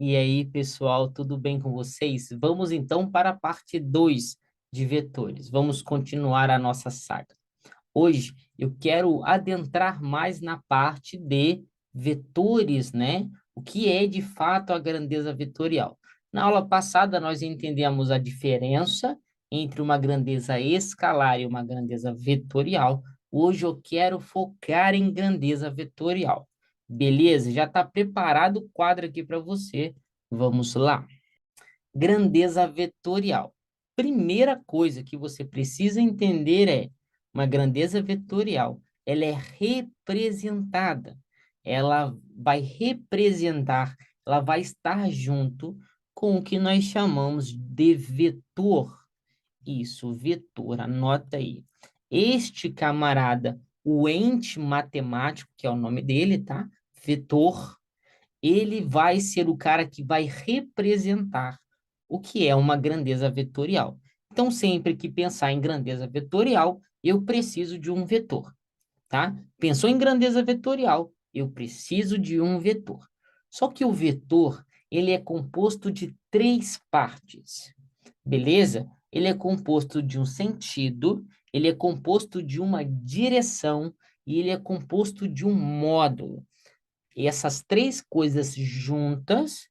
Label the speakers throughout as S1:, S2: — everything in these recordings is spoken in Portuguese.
S1: E aí, pessoal, tudo bem com vocês? Vamos então para a parte 2 de vetores. Vamos continuar a nossa saga. Hoje eu quero adentrar mais na parte de vetores, né? O que é de fato a grandeza vetorial? Na aula passada, nós entendemos a diferença entre uma grandeza escalar e uma grandeza vetorial. Hoje eu quero focar em grandeza vetorial. Beleza? Já está preparado o quadro aqui para você. Vamos lá. Grandeza vetorial. Primeira coisa que você precisa entender é uma grandeza vetorial. Ela é representada. Ela vai representar, ela vai estar junto com o que nós chamamos de vetor. Isso, vetor, anota aí. Este camarada, o ente matemático, que é o nome dele, tá? Vetor, ele vai ser o cara que vai representar o que é uma grandeza vetorial. Então, sempre que pensar em grandeza vetorial, eu preciso de um vetor, tá? Pensou em grandeza vetorial, eu preciso de um vetor. Só que o vetor, ele é composto de três partes, beleza? Ele é composto de um sentido, ele é composto de uma direção e ele é composto de um módulo. E essas três coisas juntas,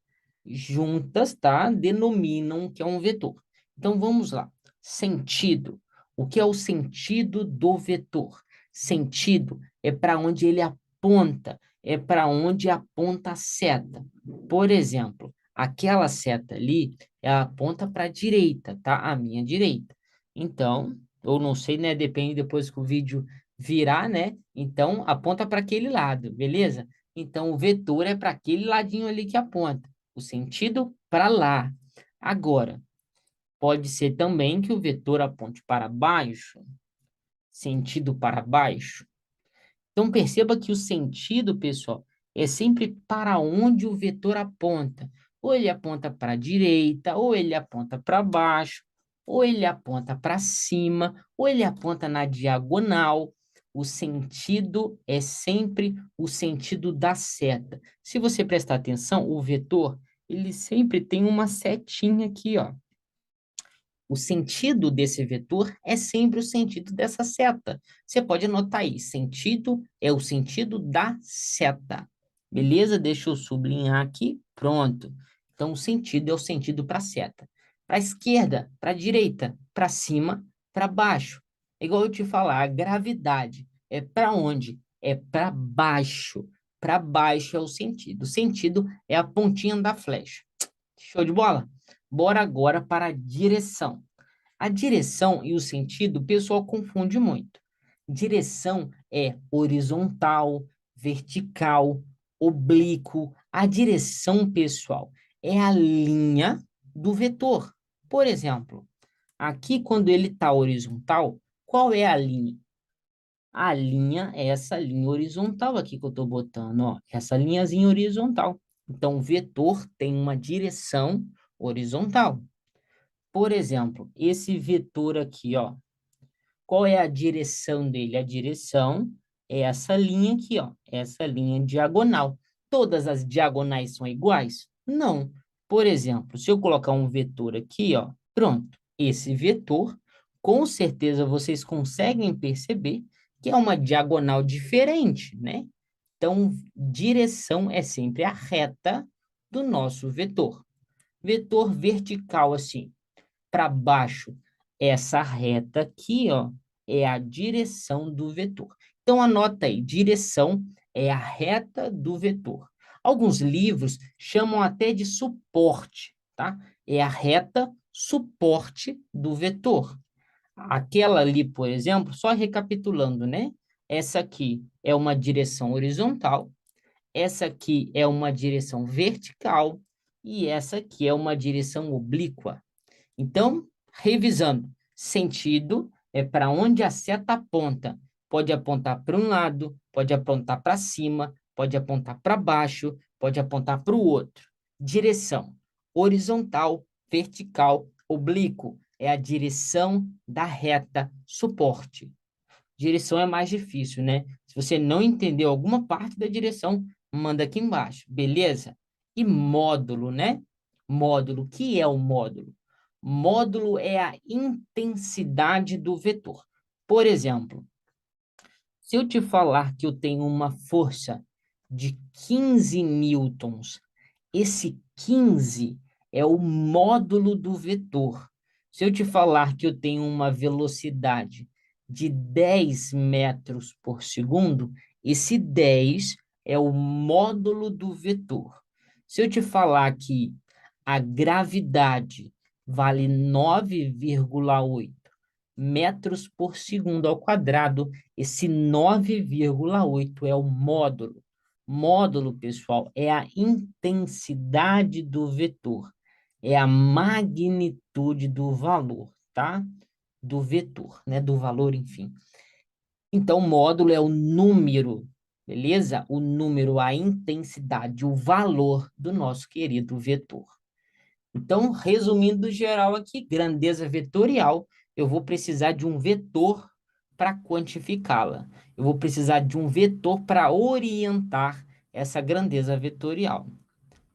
S1: tá? Denominam que é um vetor. Então, vamos lá. Sentido. O que é o sentido do vetor? Sentido é para onde ele aponta, é para onde aponta a seta. Por exemplo, aquela seta ali, ela aponta para a direita, tá? A minha direita. Então, eu não sei, né? Depende depois que o vídeo virar, né? Então, aponta para aquele lado, beleza? Então, o vetor é para aquele ladinho ali que aponta, o sentido para lá. Agora, pode ser também que o vetor aponte para baixo, sentido para baixo. Então, perceba que o sentido, pessoal, é sempre para onde o vetor aponta. Ou ele aponta para a direita, ou ele aponta para baixo, ou ele aponta para cima, ou ele aponta na diagonal. O sentido é sempre o sentido da seta. Se você prestar atenção, o vetor, ele sempre tem uma setinha aqui, ó. O sentido desse vetor é sempre o sentido dessa seta. Você pode anotar aí, sentido é o sentido da seta. Beleza? Deixa eu sublinhar aqui. Pronto. Então, o sentido é o sentido para a seta. Para a esquerda, para a direita, para cima, para baixo. É igual eu te falar, a gravidade é para onde? É para baixo. Para baixo é o sentido. O sentido é a pontinha da flecha. Show de bola? Bora agora para a direção. A direção e o sentido, o pessoal confunde muito. Direção é horizontal, vertical, oblíquo. A direção, pessoal, é a linha do vetor. Por exemplo, aqui quando ele está horizontal, qual é a linha? A linha é essa linha horizontal aqui que eu estou botando, ó, essa linhazinha horizontal. Então, o vetor tem uma direção horizontal. Por exemplo, esse vetor aqui, ó, qual é a direção dele? A direção é essa linha aqui, ó, essa linha diagonal. Todas as diagonais são iguais? Não. Por exemplo, se eu colocar um vetor aqui, ó, pronto. Esse vetor, com certeza vocês conseguem perceber que é uma diagonal diferente, né? Então, direção é sempre a reta do nosso vetor. Vetor vertical, assim, para baixo, essa reta aqui, ó, é a direção do vetor. Então, anota aí, direção é a reta do vetor. Alguns livros chamam até de suporte, tá? É a reta suporte do vetor. Aquela ali, por exemplo, só recapitulando, né? Essa aqui é uma direção horizontal, essa aqui é uma direção vertical e essa aqui é uma direção oblíqua. Então, revisando, sentido é para onde a seta aponta. Pode apontar para um lado, pode apontar para cima, pode apontar para baixo, pode apontar para o outro. Direção, horizontal, vertical, oblíquo, é a direção da reta, suporte. Direção é mais difícil, né? Se você não entendeu alguma parte da direção, manda aqui embaixo, beleza? E módulo, né? Módulo, o que é o módulo? Módulo é a intensidade do vetor. Por exemplo, se eu te falar que eu tenho uma força de 15 newtons, esse 15 é o módulo do vetor. Se eu te falar que eu tenho uma velocidade de 10 metros por segundo, esse 10 é o módulo do vetor. Se eu te falar que a gravidade vale 9,8 metros por segundo ao quadrado, esse 9,8 é o módulo. Módulo, pessoal, é a intensidade do vetor, é a magnitude do valor, tá? Do vetor, né? Do valor, enfim. Então, módulo é o número, beleza? O número, a intensidade, o valor do nosso querido vetor. Então, resumindo geral aqui, grandeza vetorial, eu vou precisar de um vetor para quantificá-la. Eu vou precisar de um vetor para orientar essa grandeza vetorial.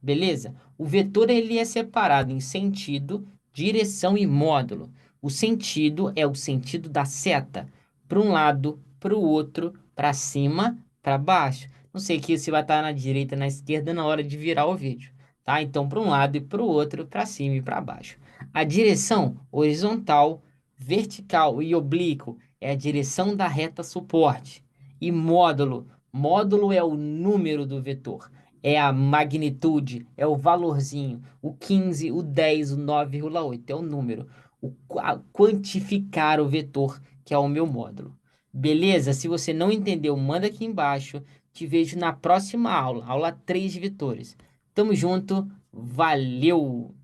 S1: Beleza? O vetor ele é separado em sentido, direção e módulo. O sentido é o sentido da seta, para um lado, para o outro, para cima, para baixo. Não sei que se vai estar na direita, na esquerda na hora de virar o vídeo, tá? Então, para um lado e para o outro, para cima e para baixo. A direção horizontal, vertical e oblíquo é a direção da reta suporte. E módulo, módulo é o número do vetor, é a magnitude, é o valorzinho, o 15, o 10, o 9,8, é o número, quantificar o vetor, que é o meu módulo. Beleza? Se você não entendeu, manda aqui embaixo. Te vejo na próxima aula, aula 3 de vetores. Tamo junto, valeu!